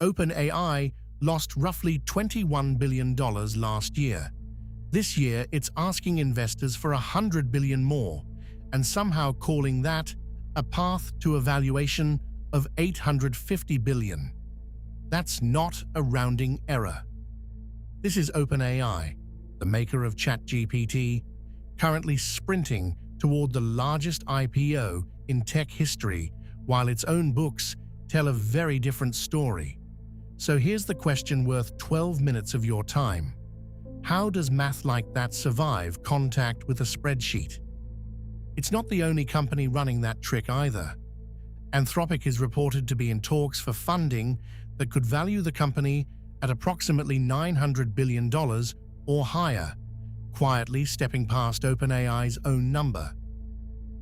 OpenAI lost roughly $21 billion last year. This year, it's asking investors for $100 billion more, and somehow calling that a path to a valuation of $850 billion. That's not a rounding error. This is OpenAI, the maker of ChatGPT, currently sprinting toward the largest IPO in tech history, while its own books tell a very different story. So here's the question worth 12 minutes of your time. How does math like that survive contact with a spreadsheet? It's not the only company running that trick either. Anthropic is reported to be in talks for funding that could value the company at approximately $900 billion or higher, quietly stepping past OpenAI's own number.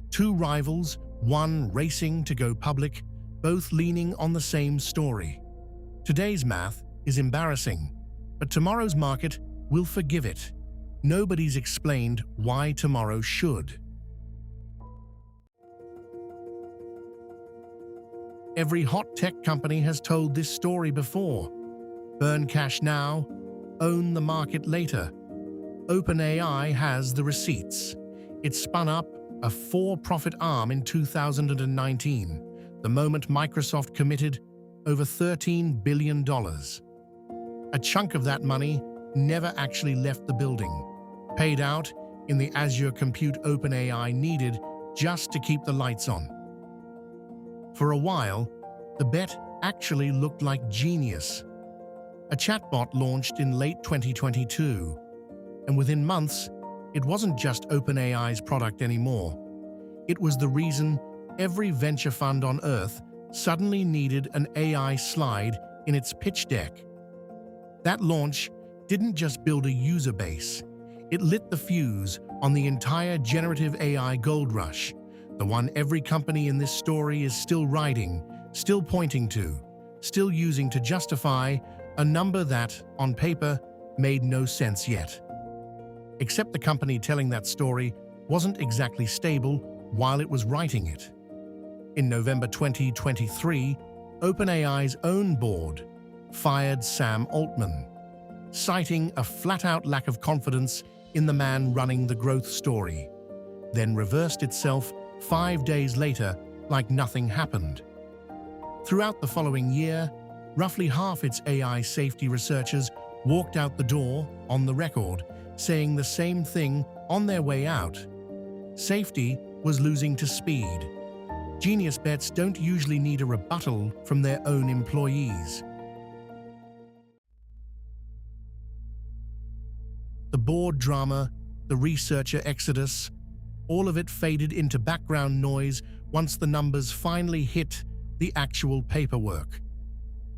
Two rivals, one racing to go public, both leaning on the same story. Today's math is embarrassing, but tomorrow's market will forgive it. Nobody's explained why tomorrow should. Every hot tech company has told this story before. Burn cash now, own the market later. OpenAI has the receipts. It spun up a for-profit arm in 2019, the moment Microsoft committed over $13 billion. A chunk of that money never actually left the building, paid out in the Azure compute OpenAI needed just to keep the lights on. For a while, the bet actually looked like genius. A chatbot launched in late 2022, and within months, it wasn't just OpenAI's product anymore. It was the reason every venture fund on Earth suddenly needed an AI slide in its pitch deck. That launch didn't just build a user base, it lit the fuse on the entire generative AI gold rush, the one every company in this story is still riding, still pointing to, still using to justify a number that, on paper, made no sense yet. Except the company telling that story wasn't exactly stable while it was writing it. In November 2023, OpenAI's own board fired Sam Altman, citing a flat-out lack of confidence in the man running the growth story, then reversed itself 5 days later like nothing happened. Throughout the following year, roughly half its AI safety researchers walked out the door on the record, saying the same thing on their way out. Safety was losing to speed. Genius bets don't usually need a rebuttal from their own employees. The board drama, the researcher exodus, all of it faded into background noise once the numbers finally hit the actual paperwork.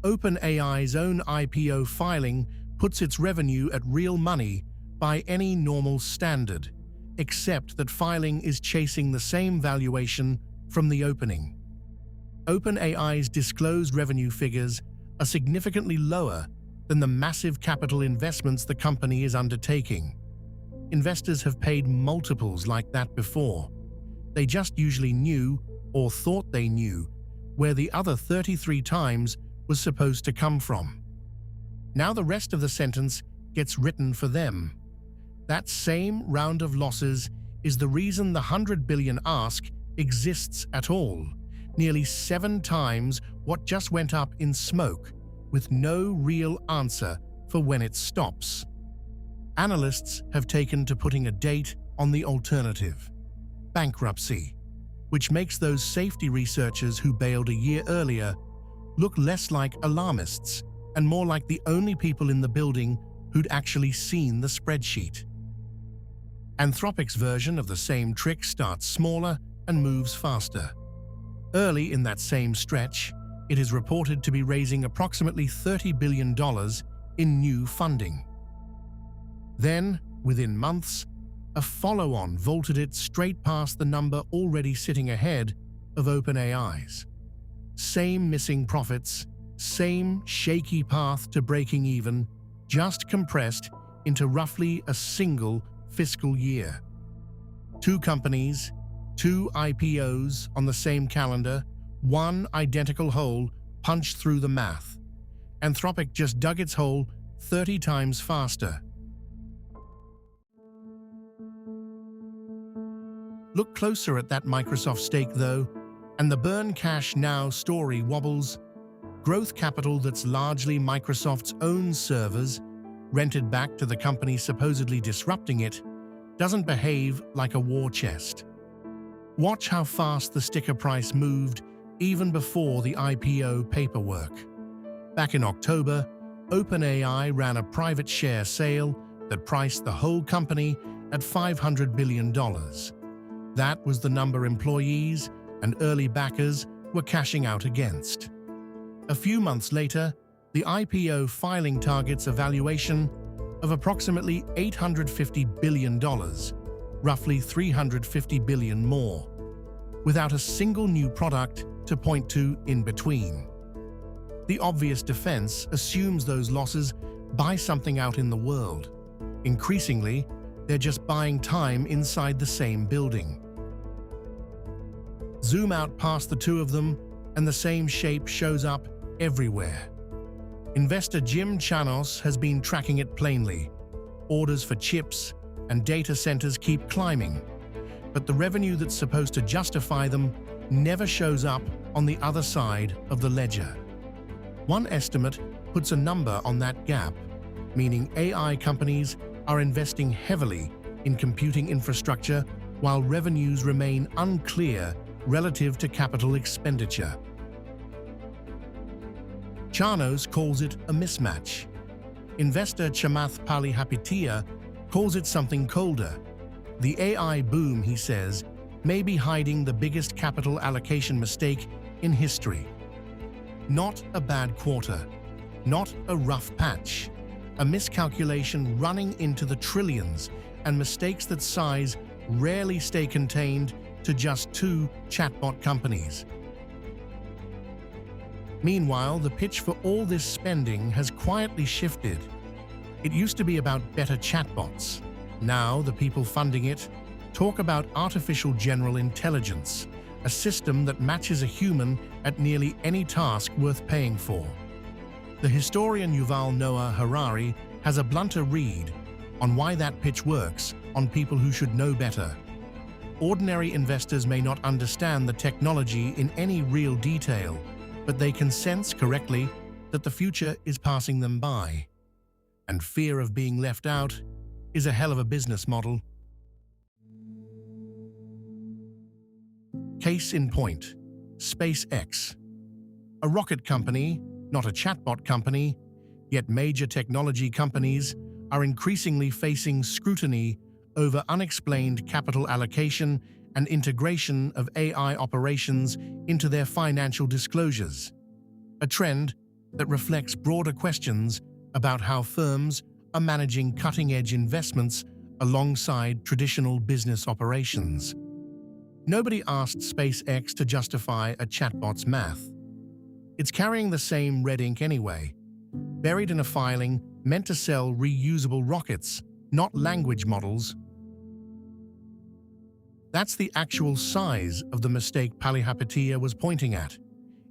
OpenAI's own IPO filing puts its revenue at real money by any normal standard, except that filing is chasing the same valuation from the opening. OpenAI's disclosed revenue figures are significantly lower than the massive capital investments the company is undertaking. Investors have paid multiples like that before. They just usually knew, or thought they knew, where the other 33 times was supposed to come from. Now the rest of the sentence gets written for them. That same round of losses is the reason the $100 billion ask exists at all, nearly 7 times what just went up in smoke, with no real answer for when it stops. Analysts have taken to putting a date on the alternative, bankruptcy, which makes those safety researchers who bailed a year earlier look less like alarmists and more like the only people in the building who'd actually seen the spreadsheet. Anthropic's version of the same trick starts smaller and moves faster. Early in that same stretch, it is reported to be raising approximately $30 billion in new funding. Then, within months, a follow-on vaulted it straight past the number already sitting ahead of OpenAI's. Same missing profits, same shaky path to breaking even, just compressed into roughly a single fiscal year. 2 companies, 2 IPOs on the same calendar, one identical hole punched through the math. Anthropic just dug its hole 30 times faster. Look closer at that Microsoft stake, though, and the burn cash now story wobbles. Growth capital that's largely Microsoft's own servers, rented back to the company supposedly disrupting it, doesn't behave like a war chest. Watch how fast the sticker price moved even before the IPO paperwork. Back in October, OpenAI ran a private share sale that priced the whole company at $500 billion. That was the number employees and early backers were cashing out against. A few months later, the IPO filing targets a valuation of approximately $850 billion, roughly $350 billion more, without a single new product to point to in between. The obvious defense assumes those losses buy something out in the world. Increasingly, they're just buying time inside the same building. Zoom out past the two of them, and the same shape shows up everywhere. Investor Jim Chanos has been tracking it plainly. Orders for chips and data centers keep climbing, but the revenue that's supposed to justify them never shows up on the other side of the ledger. One estimate puts a number on that gap, meaning AI companies are investing heavily in computing infrastructure while revenues remain unclear relative to capital expenditure. Chanos calls it a mismatch. Investor Chamath Palihapitiya calls it something colder. The AI boom, he says, may be hiding the biggest capital allocation mistake in history. Not a bad quarter, not a rough patch, a miscalculation running into the trillions, and mistakes that size rarely stay contained to just two chatbot companies. Meanwhile, the pitch for all this spending has quietly shifted. It used to be about better chatbots. Now, the people funding it talk about artificial general intelligence, a system that matches a human at nearly any task worth paying for. The historian Yuval Noah Harari has a blunter read on why that pitch works on people who should know better. Ordinary investors may not understand the technology in any real detail, but they can sense correctly that the future is passing them by. And fear of being left out is a hell of a business model. Case in point, SpaceX. A rocket company, not a chatbot company, yet major technology companies are increasingly facing scrutiny over unexplained capital allocation and integration of AI operations into their financial disclosures, a trend that reflects broader questions about how firms are managing cutting-edge investments alongside traditional business operations. Nobody asked SpaceX to justify a chatbot's math. It's carrying the same red ink anyway, buried in a filing meant to sell reusable rockets, not language models. That's the actual size of the mistake Palihapitiya was pointing at.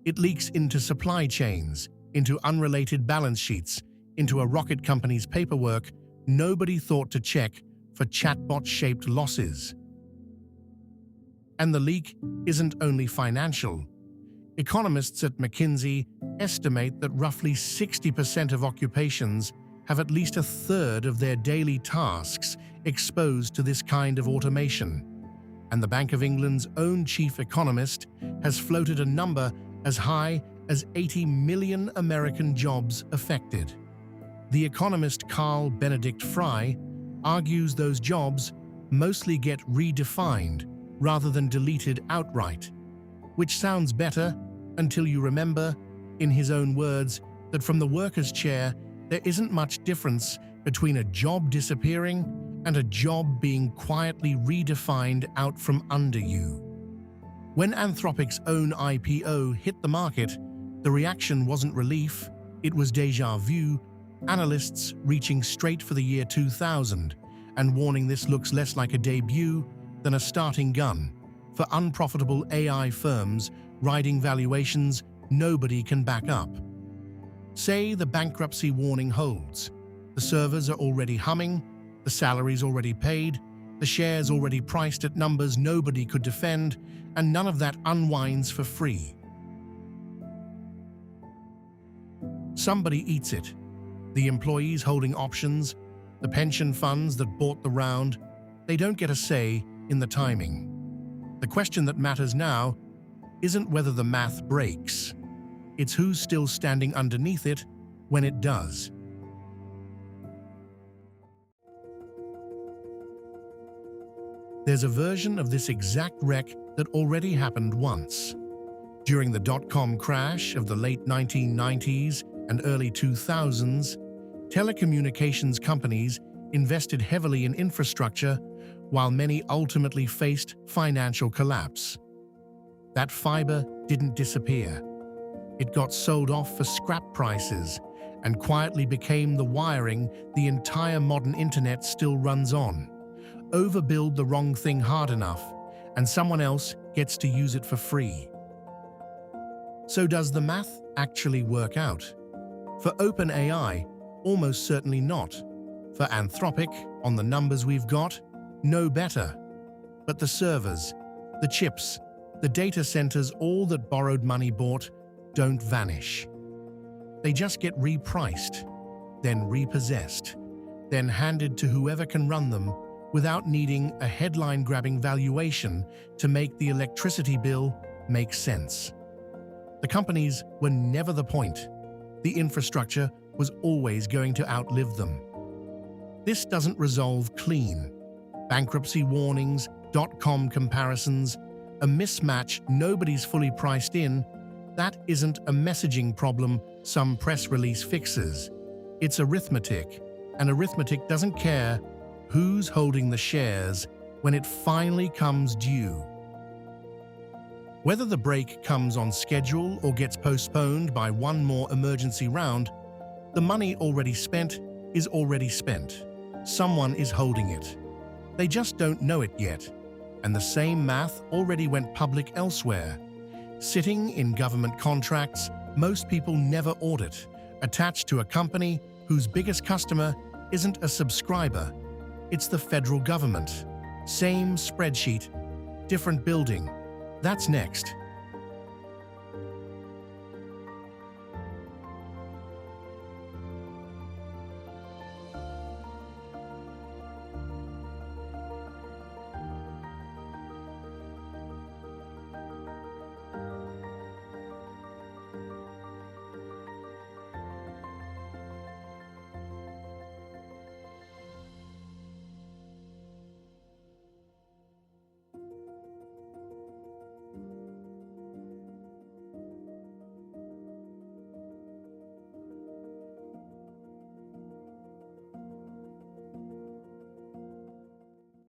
It leaks into supply chains, into unrelated balance sheets, into a rocket company's paperwork nobody thought to check for chatbot-shaped losses. And the leak isn't only financial. Economists at McKinsey estimate that roughly 60% of occupations have at least a third of their daily tasks exposed to this kind of automation. And the Bank of England's own chief economist has floated a number as high as 80 million American jobs affected. The economist Carl Benedict Fry argues those jobs mostly get redefined rather than deleted outright, which sounds better until you remember, in his own words, that from the worker's chair, there isn't much difference between a job disappearing and a job being quietly redefined out from under you. When Anthropic's own IPO hit the market, the reaction wasn't relief, it was déjà vu, analysts reaching straight for the year 2000 and warning this looks less like a debut than a starting gun for unprofitable AI firms riding valuations nobody can back up. Say the bankruptcy warning holds. The servers are already humming, the salaries already paid, the shares already priced at numbers nobody could defend, and none of that unwinds for free. Somebody eats it. The employees holding options, the pension funds that bought the round, they don't get a say in the timing. The question that matters now isn't whether the math breaks. It's who's still standing underneath it when it does. There's a version of this exact wreck that already happened once. During the dot-com crash of the late 1990s and early 2000s, telecommunications companies invested heavily in infrastructure while many ultimately faced financial collapse. That fiber didn't disappear. It got sold off for scrap prices and quietly became the wiring the entire modern internet still runs on. Overbuild the wrong thing hard enough, and someone else gets to use it for free. So does the math actually work out? For OpenAI, almost certainly not. For Anthropic, on the numbers we've got, no better. But the servers, the chips, the data centers all that borrowed money bought don't vanish. They just get repriced, then repossessed, then handed to whoever can run them without needing a headline-grabbing valuation to make the electricity bill make sense. The companies were never the point. The infrastructure was always going to outlive them. This doesn't resolve clean. Bankruptcy warnings, dot-com comparisons, a mismatch nobody's fully priced in, that isn't a messaging problem some press release fixes. It's arithmetic, and arithmetic doesn't care who's holding the shares when it finally comes due. Whether the break comes on schedule or gets postponed by one more emergency round, the money already spent is already spent. Someone is holding it. They just don't know it yet, and the same math already went public elsewhere. Sitting in government contracts most people never audit, attached to a company whose biggest customer isn't a subscriber, it's the federal government. Same spreadsheet, different building. That's next.